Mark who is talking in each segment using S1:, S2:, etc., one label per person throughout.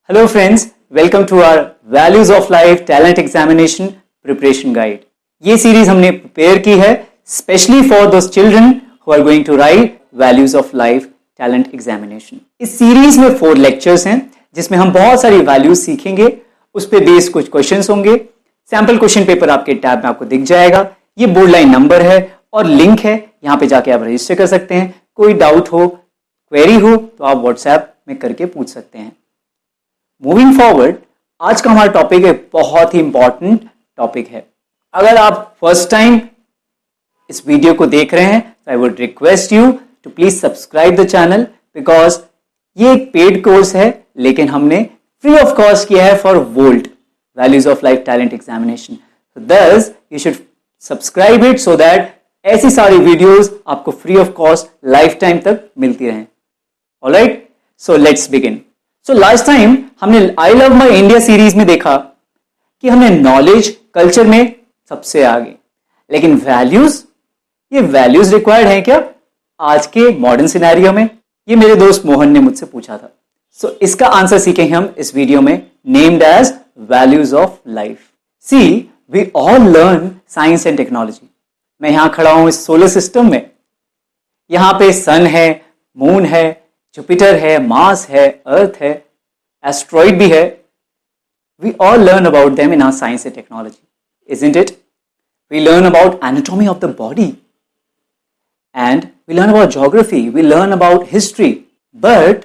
S1: Hello friends, welcome to our Values of Life Talent Examination Preparation Guide. ये series हमने prepare की है specially for those children who are going to write values of life talent examination. इस series में 4 lectures हैं जिसमें हम बहुत सारी वैल्यूज सीखेंगे. उस पे बेस्ड कुछ क्वेश्चंस होंगे. सैंपल क्वेश्चन पेपर आपके टैब में आपको दिख जाएगा. ये बोर्ड लाइन नंबर है और लिंक है, यहाँ पे जाके आप रजिस्टर कर सकते हैं. कोई डाउट हो, क्वेरी हो तो आप व्हाट्सएप में करके पूछ सकते हैं. मूविंग फॉरवर्ड, आज का हमारा टॉपिक एक बहुत ही इंपॉर्टेंट टॉपिक है. अगर आप फर्स्ट टाइम इस वीडियो को देख रहे हैं तो I would request you to please subscribe the channel, because ये एक पेड कोर्स है लेकिन हमने फ्री ऑफ कॉस्ट किया है for volt values of life talent examination. Thus you should subscribe it so that ऐसी सारी वीडियोस आपको free of cost life time तक मिलती रहें. Alright, so let's begin. So last time हमने I love my India series में देखा कि हमने नॉलेज कल्चर में सबसे आगे, लेकिन वैल्यूज, ये वैल्यूज रिक्वायर्ड है क्या आज के मॉडर्न सिनेरियो में? ये मेरे दोस्त मोहन ने मुझसे पूछा था. सो इसका आंसर सीखेंगे हम इस वीडियो में, named as values of life. See, we all learn science and technology. मैं यहां खड़ा हूं इस सोलर सिस्टम में. यहां पे सन है, मून है, जुपिटर है, मार्स है, अर्थ है, एस्ट्रॉइड भी है. We all learn about them in our science and technology, isn't it? We learn about anatomy of the body and we learn about geography, we learn about history. But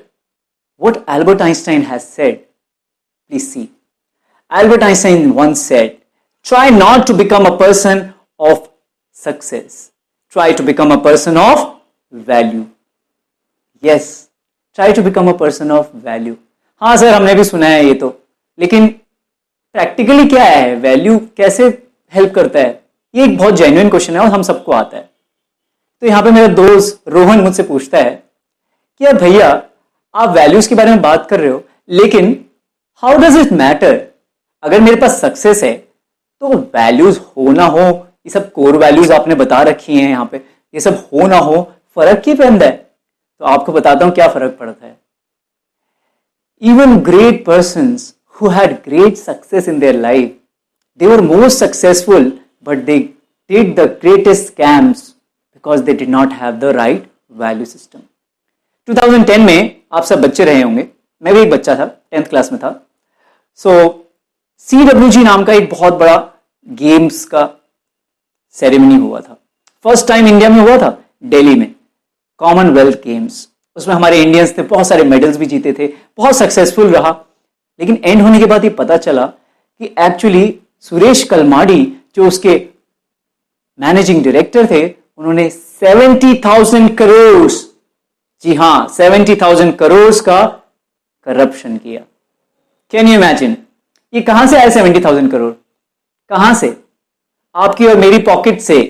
S1: what Albert Einstein has said, please see. Albert Einstein once said, try not to become a person of success. Try to become a person of value. Yes, try to become a person of value. हाँ sir, हमने भी सुना है ये तो, लेकिन practically क्या है, वैल्यू कैसे हेल्प करता है? ये एक बहुत जेन्युइन क्वेश्चन है और हम सबको आता है. तो यहाँ पे मेरा दोस्त रोहन मुझसे पूछता है कि यार भैया, आप वैल्यूज के बारे में बात कर रहे हो, लेकिन हाउ डज इट मैटर? अगर मेरे पास सक्सेस है तो वैल्यूज हो ना हो, ये सब कोर वैल्यूज आपने बता रखी हैं यहाँ पे, ये सब हो ना हो, फर्क क्या पैदा है? तो आपको बताता हूं क्या फर्क पड़ता है. Even great persons who had great success in their life, they were most successful, but they did the greatest scams because they did not have the right value system. 2010 में आप सब बच्चे रहे होंगे, मैं भी एक बच्चा था, 10th क्लास में था. सो CWG नाम का एक बहुत बड़ा गेम्स का सेरेमनी हुआ था. फर्स्ट टाइम इंडिया में हुआ था, दिल्ली में, कॉमनवेल्थ गेम्स. उसमें हमारे इंडियंस ने बहुत सारे मेडल्स भी जीते थे, बहुत सक्सेसफुल रहा. लेकिन एंड होने के बाद ये पता चला कि एक्चुअली सुरेश कलमाडी, जो उसके मैनेजिंग डायरेक्टर थे, उन्होंने 70,000 करोड़, जी हां 70,000 करोड़ का करप्शन किया. Can you imagine? ये कहां से आए 70,000 करोड़? कहां से? आपकी और मेरी पॉकेट से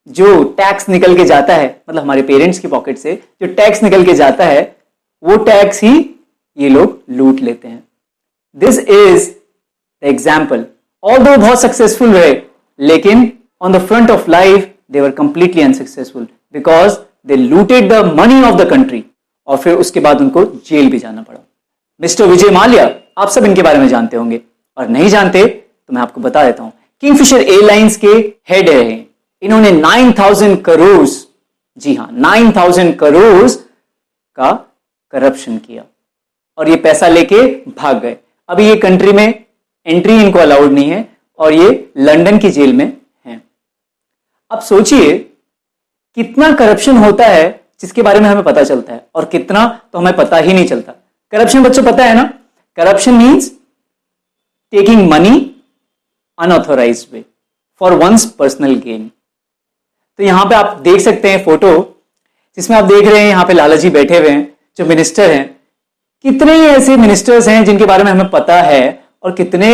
S1: जो टैक्स निकल के जाता है, मतलब हमारे पेरेंट्स की पॉकेट से जो टैक्स निकल के जाता है, वो टैक्स ही ये लोग लूट लेते हैं. This is the example. Although बहुत सक्सेसफुल रहे, लेकिन on the front of life they were completely unsuccessful because they looted the money of the country. और फिर उसके बाद उनको जेल भी जाना पड़ा. मिस्टर विजय माल्या, आप सब इनके बारे में जानते होंगे, और नहीं जानते तो मैं आपको बता देता हूं. किंगफिशर एयरलाइंस के हेड रहे. इन्होंने 9,000 करोड़, जी हां 9,000 करोड़ का करप्शन किया और ये पैसा लेके भाग गए. अभी ये कंट्री में एंट्री इनको अलाउड नहीं है और ये लंदन की जेल में हैं. अब सोचिए कितना करप्शन होता है जिसके बारे में हमें पता चलता है, और कितना तो हमें पता ही नहीं चलता. करप्शन बच्चों पता है ना? Corruption means taking money unauthorised way for one's personal gain. तो यहां पे आप देख सकते हैं फोटो, जिसमें आप देख रहे हैं यहां पे लाला जी बैठे हुए हैं, जो मिनिस्टर हैं. कितने ही ऐसे मिनिस्टर्स हैं जिनके बारे में हमें पता है, और कितने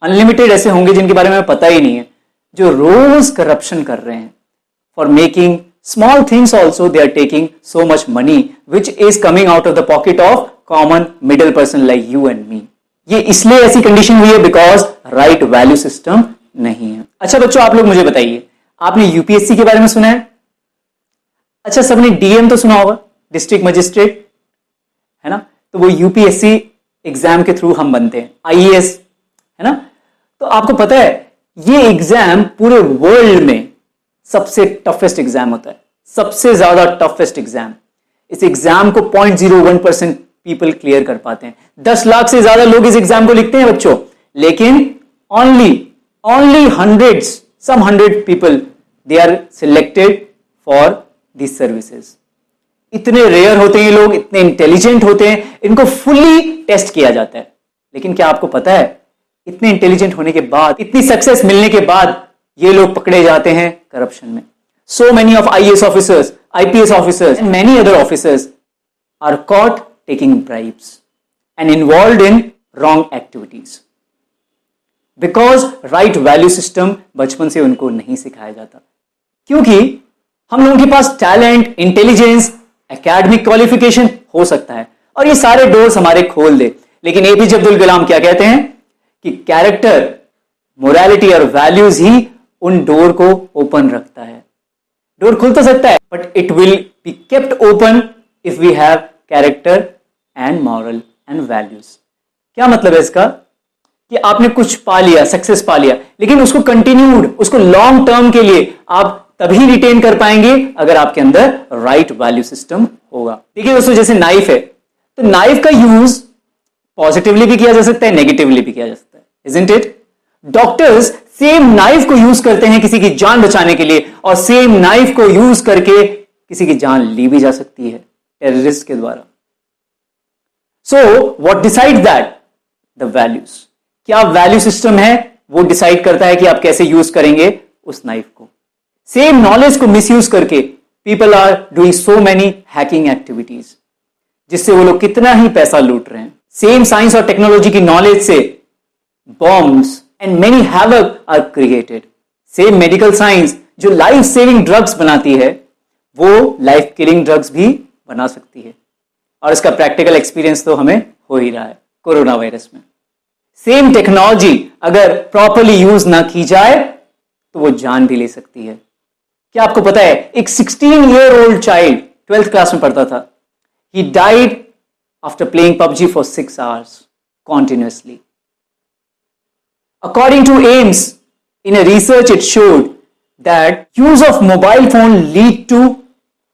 S1: अनलिमिटेड ऐसे होंगे जिनके बारे में हमें पता ही नहीं है, जो रोज करप्शन कर रहे हैं. For making small things also they are taking so much money which is coming out of the pocket of common middle person like you and me. ये इसलिए ऐसी कंडीशन हुई है बिकॉज राइट वैल्यू सिस्टम नहीं है. अच्छा बच्चों, आप लोग मुझे बताइए, आपने यूपीएससी के बारे में सुना है? अच्छा, सबने डीएम तो सुना होगा, डिस्ट्रिक्ट मजिस्ट्रेट, है ना? तो वो यूपीएससी एग्जाम के थ्रू हम बनते हैं, आईएएस, है ना। तो आपको पता है ये एग्जाम पूरे वर्ल्ड में सबसे टफेस्ट एग्जाम होता है, सबसे ज्यादा टफेस्ट एग्जाम। इस एग्जाम को 0.01% पीपल क्लियर कर पाते हैं। 10 लाख से ज्यादा लोग इस एग्जाम को लिखते हैं बच्चों, लेकिन only hundreds, some 100 people they are selected for these services। इतने रेयर होते हैं ये लोग, इतने इंटेलिजेंट होते हैं, इनको फुल्ली टेस्ट किया जाता है। लेकिन क्या आपको पता है इतने इंटेलिजेंट होने के बाद, इतनी सक्सेस मिलने के बाद ये लोग पकड़े जाते हैं करप्शन में। So many of IAS officers, IPS officers and many other officers are caught taking bribes and involved in wrong activities because right value system बचपन से उनको नहीं सिखाया जाता। क्योंकि हम लोगों के पास टैलेंट, इंटेलिजेंस, एकेडमिक क्वालिफिकेशन हो सकता है और ये सारे डोर्स हमारे खोल दे, लेकिन एपीजे अब्दुल कलाम क्या कहते हैं कि कैरेक्टर, मोरालिटी और वैल्यूज ही उन डोर को ओपन रखता है। डोर खुल तो सकता है but it will be kept open if we have character and moral and values. क्या मतलब है इसका कि आपने कुछ पा लिया, सक्सेस पा लिया, लेकिन उसको कंटिन्यूड, उसको लॉन्ग टर्म के लिए आप तभी रिटेन कर पाएंगे अगर आपके अंदर राइट वैल्यू सिस्टम होगा। देखिए दोस्तों, जैसे नाइफ है, तो नाइफ का यूज पॉजिटिवली भी किया जा सकता है, नेगेटिवली भी किया जा सकता है, isn't it. Doctors same knife को यूज करते हैं किसी की जान बचाने के लिए, और सेम नाइफ को यूज करके किसी की जान ली भी जा सकती है टेररिस्ट के द्वारा। So what decides that? The values. क्या वैल्यू सिस्टम है वो डिसाइड करता है कि आप कैसे यूज करेंगे उस नाइफ को। सेम नॉलेज को मिसयूज करके people are doing so many hacking activities, जिससे वो लोग कितना ही पैसा लूट रहे हैं। सेम साइंस और टेक्नोलॉजी की नॉलेज से bombs and many havoc are created. Same medical science जो लाइफ सेविंग ड्रग्स बनाती है, वो लाइफ किलिंग ड्रग्स भी बना सकती है, और इसका प्रैक्टिकल एक्सपीरियंस तो हमें हो ही रहा है कोरोना वायरस में। सेम टेक्नोलॉजी अगर प्रॉपरली यूज ना की जाए तो वो जान भी ले सकती है। क्या आपको पता है एक 16-year-old चाइल्ड 12th क्लास में पढ़ता था, he died after playing PUBG for 6 hours continuously. According to AIMS, in a research it showed that use of mobile phone lead to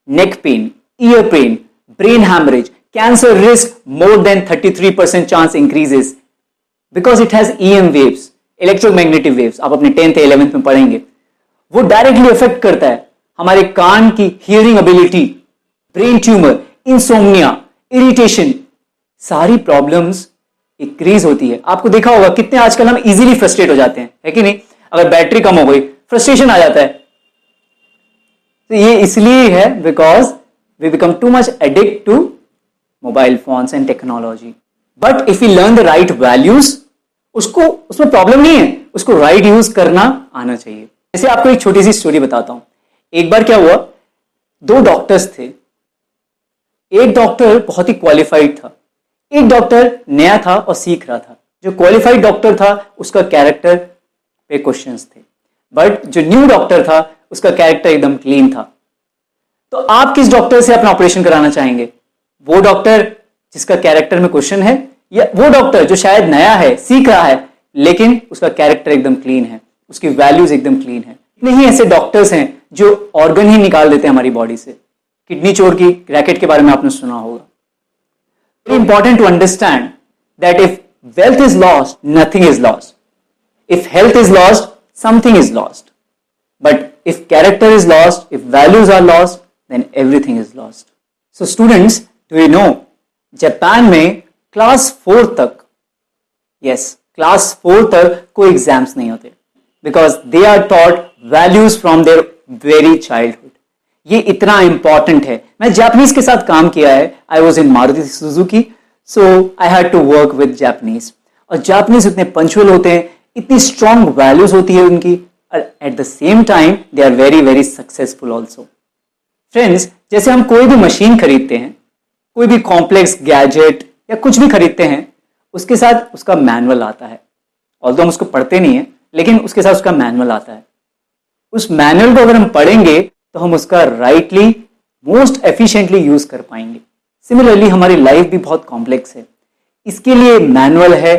S1: neck pain, ear pain, brain hemorrhage, cancer risk more than 33% chance increases because it has EM waves, electromagnetic waves। आप अपने 10th 11th में पढ़ेंगे, वो directly effect करता है हमारे कान की hearing ability, brain tumour, insomnia, irritation, सारी प्रॉब्लम्स इंक्रीज होती है। आपको देखा होगा कितने आजकल हम इजीली फ्रस्ट्रेट हो जाते हैं, है कि नहीं? अगर बैटरी कम हो गई फ्रस्ट्रेशन आ जाता है। तो ये इसलिए है because we become too much addict to mobile phones and technology. But if you learn the right values, उसको, उसमें प्रॉब्लम नहीं है, उसको राइट यूज करना आना चाहिए। जैसे आपको एक छोटी सी स्टोरी बताता हूं। एक बार क्या हुआ, 2 डॉक्टर्स थे। एक डॉक्टर बहुत ही क्वालिफाइड था, एक डॉक्टर नया था और सीख रहा था। जो क्वालिफाइड डॉक्टर था उसका कैरेक्टर पे क्वेश्चंस थे, बट जो न्यू डॉक्टर था उसका कैरेक्टर एकदम क्लीन था। तो आप किस डॉक्टर से अपना ऑपरेशन कराना चाहेंगे? वो डॉक्टर जिसका कैरेक्टर में क्वेश्चन है, या वो डॉक्टर जो शायद नया है, सीख रहा है, लेकिन उसका कैरेक्टर एकदम क्लीन है, उसकी वैल्यूज एकदम क्लीन है? नहीं, ऐसे डॉक्टर्स हैं जो ऑर्गन ही निकाल देते हैं हमारी बॉडी से। किडनी चोर की रैकेट के बारे में आपने सुना होगा। Very important to understand that if wealth is lost, nothing is lost. If health is lost, something is lost. But if character is lost, if values are lost, then everything is lost. So students, do you know Japan में class 4 तक, yes, class 4 तक कोई exams नहीं होते, because they are taught values from their very childhood. ये इतना important है। मैं जापानीज के साथ काम किया है, I was in Maruti Suzuki, so I had to work with Japanese. और जापानीज इतने पंचुअल होते हैं, इतनी स्ट्रॉन्ग वैल्यूज होती है उनकी, at the same time they are very very successful also. Friends, जैसे हम कोई भी मशीन खरीदते हैं, कोई भी कॉम्प्लेक्स गैजेट या कुछ भी खरीदते हैं, उसके साथ उसका मैनुअल आता है। ऑल्दो हम उसको पढ़ते नहीं है, लेकिन उसके साथ उसका मैनुअल आता है। उस मैनुअल को अगर हम पढ़ेंगे तो हम उसका राइटली, मोस्ट एफिशिएंटली यूज कर पाएंगे। सिमिलरली हमारी लाइफ भी बहुत कॉम्प्लेक्स है, इसके लिए मैनुअल है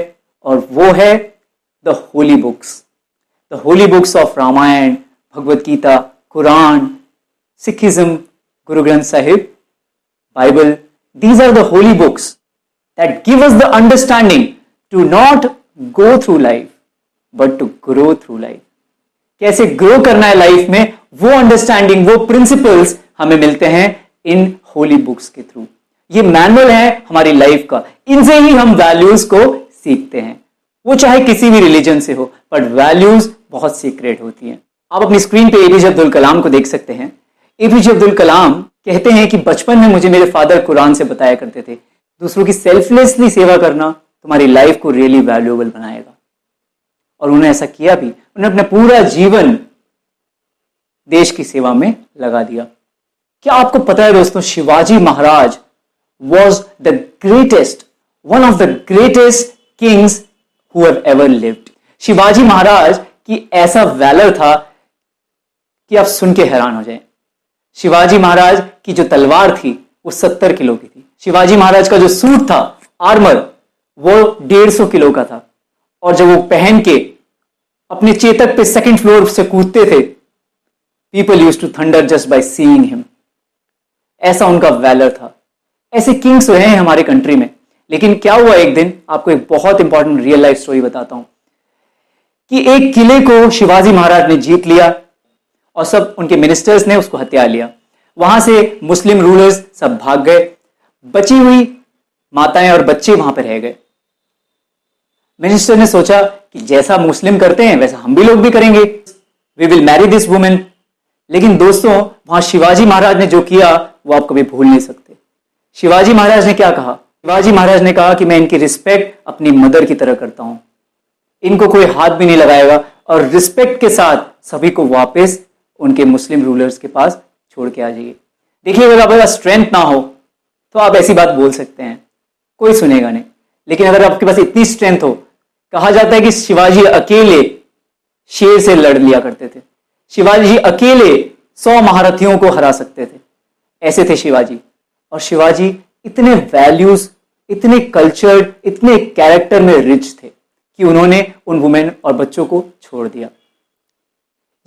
S1: और वो है the holy books of Ramayana, Bhagavad Gita, Quran, Sikhism, Guru Granth Sahib, Bible. These are the holy books that give us the understanding to not go through life but to grow through life. कैसे ग्रो करना है लाइफ में, वो अंडरस्टैंडिंग, वो प्रिंसिपल्स हमें मिलते हैं इन holy books के थ्रू. ये मैनुअल है हमारी लाइफ का. इनसे ही हम वैल्यूज को सीखते हैं. वो चाहे किसी भी रिलीजन से हो, बट वैल्यूज बहुत सीक्रेट होती हैं. आप अपनी स्क्रीन पे एपीजे अब्दुल कलाम को देख सकते हैं. एपीजे अब्दुल कलाम कहते हैं कि बचपन में मुझे मेरे फादर कुरान से बताया करते थे, दूसरों की सेल्फलेसली सेवा करना तुम्हारी लाइफ को रियली वैल्यूएबल बनाएगा. और उन्होंने ऐसा किया भी. उन्होंने अपना पूरा जीवन देश की सेवा में लगा दिया. क्या आपको पता है दोस्तों, Shivaji Maharaj was the greatest, one of the greatest kings who have ever lived. Shivaji Maharaj की ऐसा वैलर था कि आप सुन के हैरान हो जाएं. शिवाजी महाराज की जो तलवार थी वो 70 किलो की थी. शिवाजी महाराज का जो सूट था, आर्मर, वो 150 किलो का था. और जब वो पहन के अपने चेतक पे सेकंड फ्लोर से कूदते थे, people used to thunder just by seeing him. ऐसा उनका वैलर था. ऐसे किंग्स रहे हैं हमारे कंट्री में. लेकिन क्या हुआ एक दिन, आपको एक बहुत इंपॉर्टेंट रियल लाइफ स्टोरी बताता हूं कि एक किले को शिवाजी महाराज ने जीत लिया और सब उनके मिनिस्टर्स ने उसको हथिया लिया. वहां से मुस्लिम रूलर्स सब भाग गए. बची हुई माताएं और बच्चे वहां पर रह गए. मिनिस्टर ने सोचा कि जैसा मुस्लिम करते हैं वैसा हम भी लोग भी करेंगे, we will marry this women. लेकिन दोस्तों, वहां शिवाजी महाराज ने जो किया वो आप कभी भूल नहीं सकते. शिवाजी महाराज ने क्या कहा? शिवाजी महाराज ने कहा कि मैं इनकी रिस्पेक्ट अपनी मदर की तरह करता हूं, इनको कोई हाथ भी नहीं लगाएगा, और रिस्पेक्ट के साथ सभी को वापस उनके मुस्लिम रूलर्स के पास छोड़ के आ जाइए. देखिए, अगर आपके पास स्ट्रेंथ ना हो तो आप ऐसी बात बोल सकते हैं, कोई सुनेगा नहीं. लेकिन अगर आपके पास इतनी स्ट्रेंथ हो, कहा जाता है कि शिवाजी अकेले शेर से लड़ लिया करते थे. शिवाजी अकेले 100 महारथियों को हरा सकते थे. ऐसे थे शिवाजी. और शिवाजी इतने वैल्यूज, इतने कल्चर, इतने कैरेक्टर में रिच थे कि उन्होंने उन वुमेन और बच्चों को छोड़ दिया.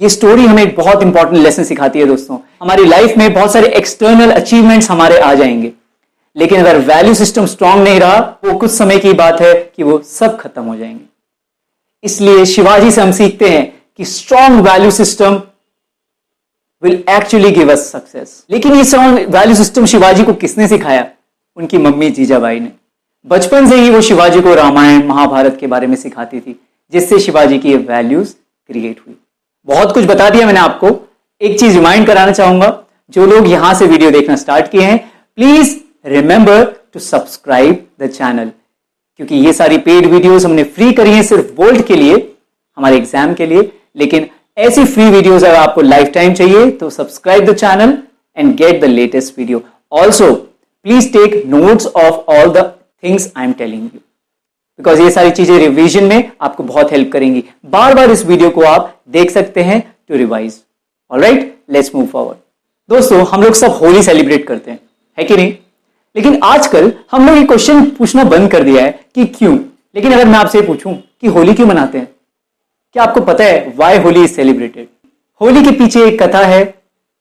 S1: ये स्टोरी हमें एक बहुत इंपॉर्टेंट लेसन सिखाती है दोस्तों. हमारी लाइफ में बहुत सारे एक्सटर्नल अचीवमेंट्स हमारे आ जाएंगे, लेकिन अगर वैल्यू सिस्टम स्ट्रांग नहीं रहा, वो कुछ समय की बात है कि वो सब खत्म हो जाएंगे. इसलिए शिवाजी से हम सीखते हैं कि strong value system will actually give us success. लेकिन ये स्ट्रांग वैल्यू सिस्टम शिवाजी को किसने सिखाया? उनकी मम्मी जीजाबाई ने. बचपन से ही वो शिवाजी को रामायण, महाभारत के बारे में सिखाती थी, जिससे शिवाजी की ये वैल्यूज क्रिएट हुई. बहुत कुछ बता दिया मैंने आपको. एक चीज रिमाइंड कराना चाहूंगा, जो लोग यहां से वीडियो देखना स्टार्ट किए हैं, please remember to subscribe the channel, क्योंकि ये सारी पेड वीडियोस हमने फ्री करी हैं सिर्फ बोल्ट के लिए, हमारे एग्जाम के लिए. लेकिन ऐसी फ्री वीडियोस अगर आपको लाइफ टाइम चाहिए तो subscribe the channel and get the latest video. Also please take notes of all the things I am telling you, because ये सारी चीजें रिवीजन में आपको बहुत हेल्प करेंगी. बार बार इस वीडियो को आप देख सकते हैं to revise. Alright, let's move forward. दोस्तों, हम लोग सब होली सेलिब्रेट करते हैं, है कि नहीं? लेकिन आजकल हम लोग ये क्वेश्चन पूछना बंद कर दिया है कि क्यों. लेकिन अगर मैं आपसे पूछूं कि होली क्यों मनाते हैं, क्या आपको पता है why Holi is celebrated? Holi के पीछे एक कथा है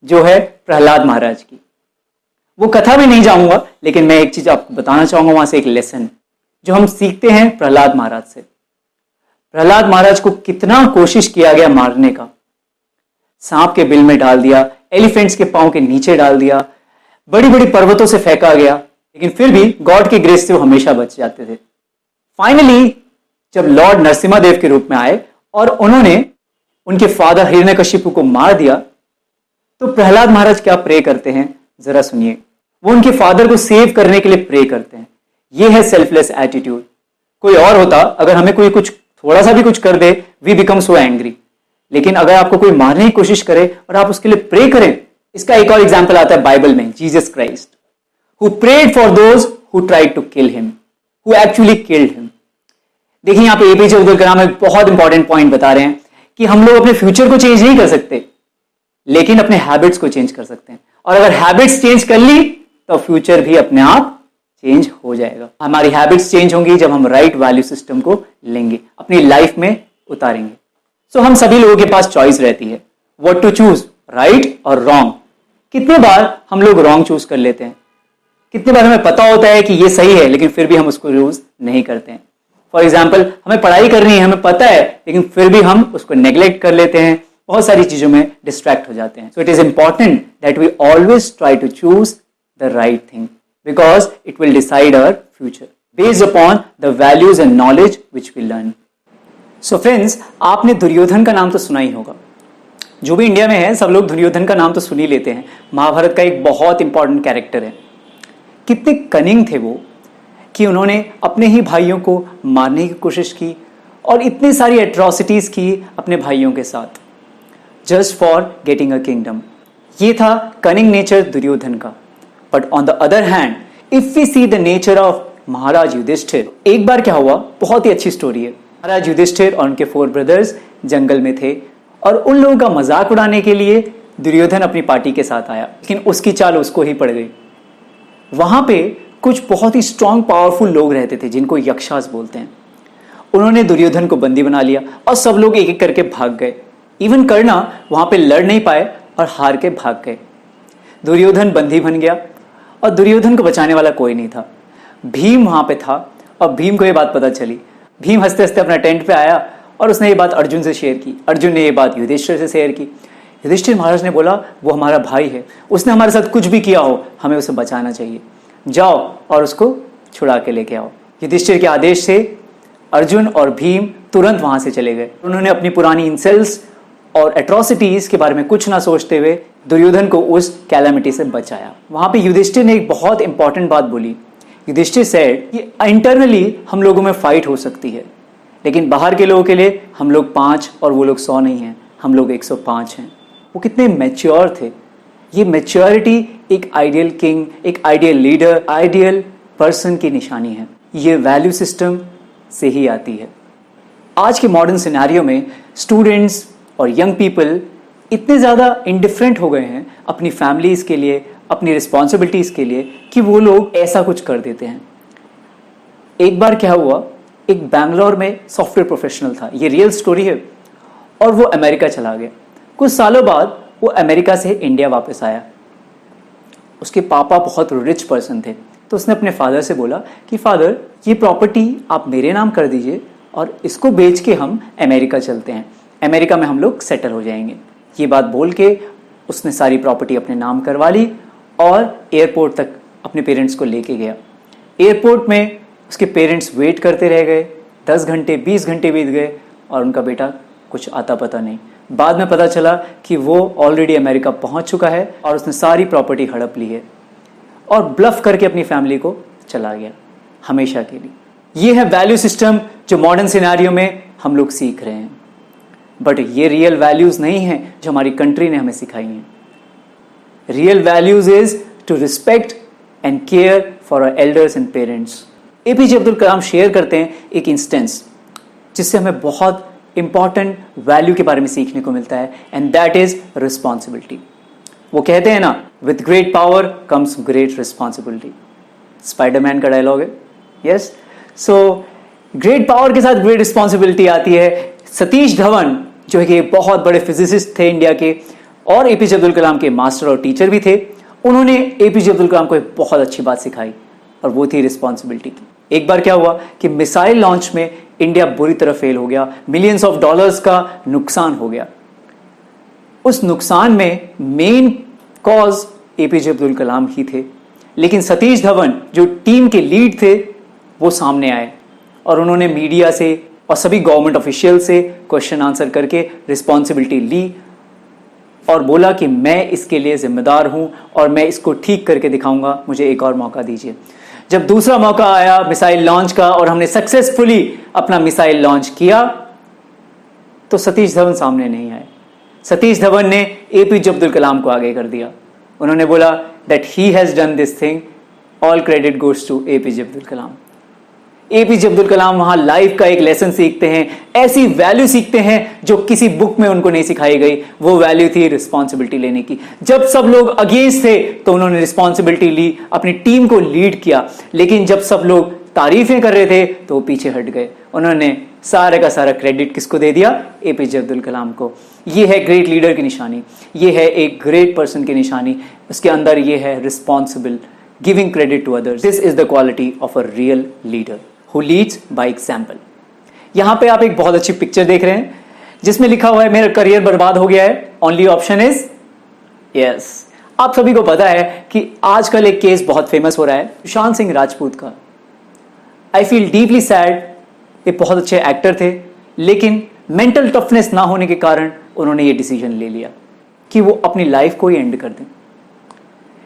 S1: जो है प्रहलाद महाराज की. वो कथा में नहीं जाऊंगा, लेकिन मैं एक चीज आपको बताना चाहूंगा, वहां से एक लेसन जो हम सीखते हैं प्रहलाद महाराज से. प्रहलाद महाराज को कितना कोशिश किया गया मारने का. सांप के बिल में डाल दिया, एलिफेंट्स के पांव के नीचे डाल दिया, बड़ी बड़ी पर्वतों से फेंका गया, लेकिन फिर भी गॉड के ग्रेस से वो हमेशा बच जाते थे. फाइनली जब लॉर्ड नरसिम्हा के रूप में आए और उन्होंने उनके फादर हिरण्यकशिपु को मार दिया, तो प्रहलाद महाराज क्या प्रे करते हैं जरा सुनिए. वो उनके फादर को सेव करने के लिए प्रे करते हैं. ये है सेल्फलेस एटीट्यूड. कोई और होता, अगर हमें कोई कुछ थोड़ा सा भी कुछ कर दे, वी बिकम सो एंग्री. लेकिन अगर आपको कोई मारने की कोशिश करे और आप उसके लिए प्रे करें, इसका एक और एग्जांपल आता है बाइबल में, Jesus Christ who prayed for those who tried to kill him, who actually killed him. देखिए, यहां पे एपीजे अब्दुल कलाम एक बहुत इंपॉर्टेंट पॉइंट बता रहे हैं कि हम लोग अपने फ्यूचर को चेंज नहीं कर सकते, लेकिन अपने हैबिट्स को चेंज कर सकते हैं. और अगर हैबिट्स चेंज कर ली तो फ्यूचर भी अपने आप चेंज हो जाएगा। हमारी हैबिट्स चेंज होंगी जब हम राइट वैल्यू सिस्टम को लेंगे, अपनी लाइफ में उतारेंगे। सो हम सभी लोगों के पास चॉइस रहती है व्हाट टू चूज, राइट और रॉन्ग। कितने बार हम लोग रॉन्ग चूज कर लेते हैं, कितने बार हमें पता होता है कि ये सही है लेकिन फिर भी हम उसको यूज नहीं करते हैं। फॉर एग्जाम्पल, हमें पढ़ाई करनी है, हमें पता है, लेकिन फिर भी हम उसको नेग्लेक्ट कर लेते हैं, बहुत सारी चीजों में डिस्ट्रैक्ट हो जाते हैं। So it is important that we always try to choose the right thing because it will decide our future based upon the values and knowledge which we learn. So friends, आपने दुर्योधन का नाम तो सुना ही होगा। जो भी इंडिया में है सब लोग दुर्योधन का नाम तो सुन ही लेते हैं। महाभारत का एक बहुत इंपॉर्टेंट कैरेक्टर है। कितने कनिंग थे वो कि उन्होंने अपने ही भाइयों को मारने की कोशिश की और इतनी सारी एट्रॉसिटीज की अपने भाइयों के साथ just for getting a kingdom. ये था कनिंग नेचर दुर्योधन का। But on the other hand, if we see the nature of Maharaj Yudhishthir, एक बार क्या हुआ, बहुत ही अच्छी स्टोरी है। महाराज युधिष्ठिर और उनके 4 ब्रदर्स जंगल में थे और उन लोगों का मजाक उड़ाने के लिए दुर्योधन अपनी पार्टी के साथ आया, लेकिन उसकी चाल उसको ही पड़ गई। वहां पे कुछ बहुत ही स्ट्रांग पावरफुल लोग रहते थे जिनको यक्षास बोलते हैं। उन्होंने दुर्योधन को बंदी बना लिया और सब लोग एक एक करके भाग गए। इवन कर्ण वहां पे लड़ नहीं पाए और हार के भाग गए। दुर्योधन बंदी बन गया और दुर्योधन को बचाने वाला कोई नहीं था। भीम वहां पे था और भीम को ये बात पता चली। भीम हंसते हंसते अपना टेंट पे आया और उसने ये बात अर्जुन से शेयर की। अर्जुन ने ये बात युधिष्ठिर से शेयर की। युधिष्ठिर महाराज ने बोला, वो हमारा भाई है, उसने हमारे साथ कुछ भी किया हो, हमें उसे बचाना चाहिए, जाओ और उसको छुड़ा के लेके आओ। युधिष्ठिर के आदेश से अर्जुन और भीम तुरंत वहां से चले गए। उन्होंने अपनी पुरानी इंसल्ट्स और एट्रॉसिटीज के बारे में कुछ ना सोचते हुए दुर्योधन को उस कैलामिटी से बचाया। वहां पे युधिष्ठिर ने एक बहुत इंपॉर्टेंट बात बोली। युधिष्ठिर सेड कि इंटरनली हम लोगों में फाइट हो सकती है, लेकिन बाहर के लोगों के लिए हम लोग 5 और वो लोग 100 नहीं हैं, हम लोग 105 हैं। वो कितने मैच्योर थे। ये मैच्योरिटी एक आइडियल किंग, एक आइडियल लीडर, आइडियल पर्सन की निशानी है। ये वैल्यू सिस्टम से ही आती है। आज के मॉडर्न सिनेरियो में स्टूडेंट्स और यंग पीपल इतने ज़्यादा इंडिफरेंट हो गए हैं अपनी फैमिलीज़ के लिए, अपनी रिस्पॉन्सिबिलिटीज़ के लिए, कि वो लोग ऐसा कुछ कर देते हैं। एक बार क्या हुआ, एक बैंगलोर में सॉफ्टवेयर प्रोफेशनल था, ये रियल स्टोरी है, और वो अमेरिका चला गया। कुछ सालों बाद वो अमेरिका से इंडिया वापस आया। उसके पापा बहुत रिच पर्सन थे, तो उसने अपने फादर से बोला कि फादर, ये प्रॉपर्टी आप मेरे नाम कर दीजिए और इसको बेच के हम अमेरिका चलते हैं, अमेरिका में हम लोग सेटल हो जाएंगे। ये बात बोल के उसने सारी प्रॉपर्टी अपने नाम करवा ली और एयरपोर्ट तक अपने पेरेंट्स को लेके गया। एयरपोर्ट में उसके पेरेंट्स वेट करते रह गए, 10 घंटे 20 घंटे बीत गए और उनका बेटा कुछ आता पता नहीं। बाद में पता चला कि वो ऑलरेडी अमेरिका पहुंच चुका है और उसने सारी प्रॉपर्टी हड़प ली है और ब्लफ करके अपनी फैमिली को चला गया हमेशा के लिए। ये है वैल्यू सिस्टम जो मॉडर्न सिनेरियो में हम लोग सीख रहे हैं, बट ये रियल वैल्यूज नहीं है जो हमारी कंट्री ने हमें सिखाई हैं। Real values is to respect and care for our elders and parents. APJ Abdul Kalam share करते हैं एक इंस्टेंस जिससे हमें बहुत इंपॉर्टेंट वैल्यू के बारे में सीखने को मिलता है, एंड दैट इज रिस्पॉन्सिबिलिटी। वो कहते हैं ना, with great power comes great responsibility. Spiderman का डायलॉग है। यस, सो ग्रेट पावर के साथ ग्रेट रिस्पॉन्सिबिलिटी आती है। सतीश धवन जो है कि बहुत बड़े फिजिसिस्ट थे इंडिया के और एपीजे अब्दुल कलाम के मास्टर और टीचर भी थे, उन्होंने एपीजे अब्दुल कलाम को एक बहुत अच्छी बात सिखाई और वो थी रिस्पॉन्सिबिलिटी की। एक बार क्या हुआ कि मिसाइल लॉन्च में इंडिया बुरी तरह फेल हो गया, मिलियंस ऑफ डॉलर्स का नुकसान हो गया। उस नुकसान में मेन कॉज एपीजे अब्दुल कलाम ही थे, लेकिन सतीश धवन जो टीम के लीड थे वो सामने आए और उन्होंने मीडिया से और सभी गवर्नमेंट ऑफिशियल से क्वेश्चन आंसर करके रिस्पॉन्सिबिलिटी ली और बोला कि मैं इसके लिए जिम्मेदार हूं और मैं इसको ठीक करके दिखाऊंगा, मुझे एक और मौका दीजिए। जब दूसरा मौका आया मिसाइल लॉन्च का और हमने सक्सेसफुली अपना मिसाइल लॉन्च किया तो सतीश धवन सामने नहीं आए। सतीश धवन ने एपीजे अब्दुल कलाम को आगे कर दिया। उन्होंने बोला that he has done this thing, all credit goes to APJ Abdul Kalam. APJ Abdul Kalam वहां लाइफ का एक लेसन सीखते हैं, ऐसी वैल्यू सीखते हैं जो किसी बुक में उनको नहीं सिखाई गई। वो वैल्यू थी रिस्पॉन्सिबिलिटी लेने की। जब सब लोग अगेंस्ट थे तो उन्होंने रिस्पॉन्सिबिलिटी ली, अपनी टीम को लीड किया। लेकिन जब सब लोग तारीफें कर रहे थे तो वो पीछे हट गए। उन्होंने सारे का सारा क्रेडिट किसको दे दिया? एपीजे अब्दुल कलाम को। ये है ग्रेट लीडर की निशानी, ये है एक ग्रेट पर्सन की निशानी। उसके अंदर ये है responsible, giving credit to others. This is the quality of a real leader who leads by example. यहां पे आप एक बहुत अच्छी पिक्चर देख रहे हैं जिसमें लिखा हुआ है मेरा करियर बर्बाद हो गया है, ओनली ऑप्शन इज यस। आप सभी को पता है कि आजकल एक केस बहुत फेमस हो रहा है सुशांत सिंह राजपूत का। I feel deeply sad. ये बहुत अच्छे एक्टर थे, लेकिन मेंटल टफनेस ना होने के कारण उन्होंने ये डिसीजन ले लिया कि वो अपनी लाइफ को ही एंड कर दें।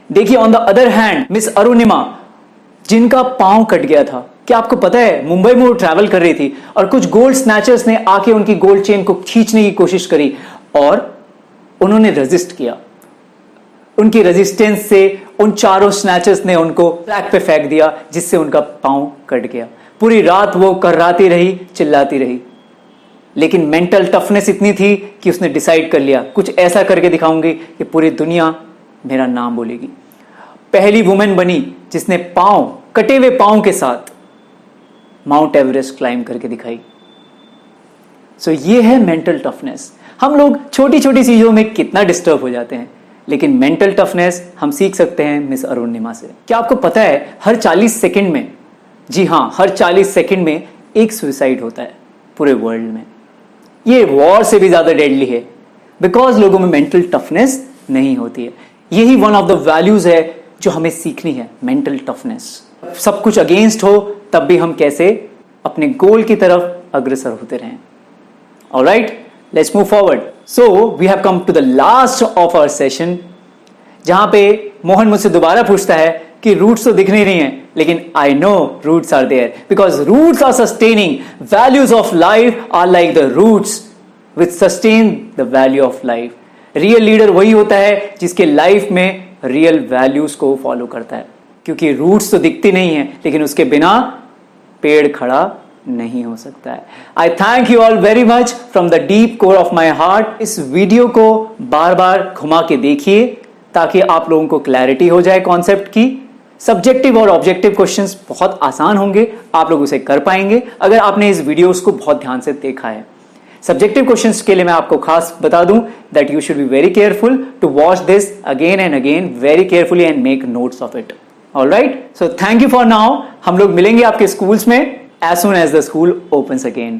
S1: देखिए, on the other hand miss Arunima, जिनका पांव कट गया था, क्या आपको पता है मुंबई में वो ट्रैवल कर रही थी और कुछ गोल्ड स्नैचर्स ने आके उनकी गोल्ड चेन को खींचने की कोशिश करी और उन्होंने रेजिस्ट किया। उनकी रेजिस्टेंस से उन चारों स्नैचर्स ने उनको ट्रैक पे फेंक दिया, जिससे उनका पांव कट गया। पूरी रात वो कर्राती रही, चिल्लाती रही, लेकिन मेंटल टफनेस इतनी थी कि उसने डिसाइड कर लिया कुछ ऐसा करके दिखाऊंगी कि पूरी दुनिया मेरा नाम बोलेगी। पहली वुमेन बनी जिसने कटे हुए पांव के साथ माउंट एवरेस्ट क्लाइम करके दिखाई। सो ये है मेंटल टफनेस। हम लोग छोटी छोटी चीजों में कितना डिस्टर्ब हो जाते हैं, लेकिन मेंटल टफनेस हम सीख सकते हैं मिस अरुणिमा से। क्या आपको पता है हर 40 सेकंड में, जी हां, हर 40 सेकंड में एक सुसाइड होता है पूरे वर्ल्ड में। ये वॉर से भी ज्यादा डेडली है, बिकॉज लोगों में मेंटल टफनेस नहीं होती है। यही वन ऑफ द वैल्यूज है जो हमें सीखनी है, मेंटल टफनेस। सब कुछ अगेंस्ट हो तब भी हम कैसे अपने गोल की तरफ अग्रसर होते रहें। Alright, let's move forward. So we have come to the last of our session, जहां पे मोहन मुझसे दोबारा पूछता है कि रूट्स तो दिख नहीं रही हैं, लेकिन I know roots are there because roots are sustaining. Values of life are like the roots which sustain the value of life. Real leader वही होता है जिसके लाइफ में रियल वैल्यूज को फॉलो करता है, क्योंकि रूट्स तो दिखती नहीं है, लेकिन उसके बिना पेड़ खड़ा नहीं हो सकता है। आई thank you all very much from the deep core of my heart. इस वीडियो को बार बार घुमा के देखिए ताकि आप लोगों को क्लैरिटी हो जाए कॉन्सेप्ट की। सब्जेक्टिव और ऑब्जेक्टिव क्वेश्चंस बहुत आसान होंगे, आप लोग उसे कर पाएंगे अगर आपने इस वीडियोस को बहुत ध्यान से देखा है। सब्जेक्टिव क्वेश्चंस के लिए मैं आपको खास बता दूं that you should be very careful to watch this again and again very carefully and make notes of it. Alright, so thank you for now. हम लोग मिलेंगे आपके स्कूल्स में as soon as the school opens again.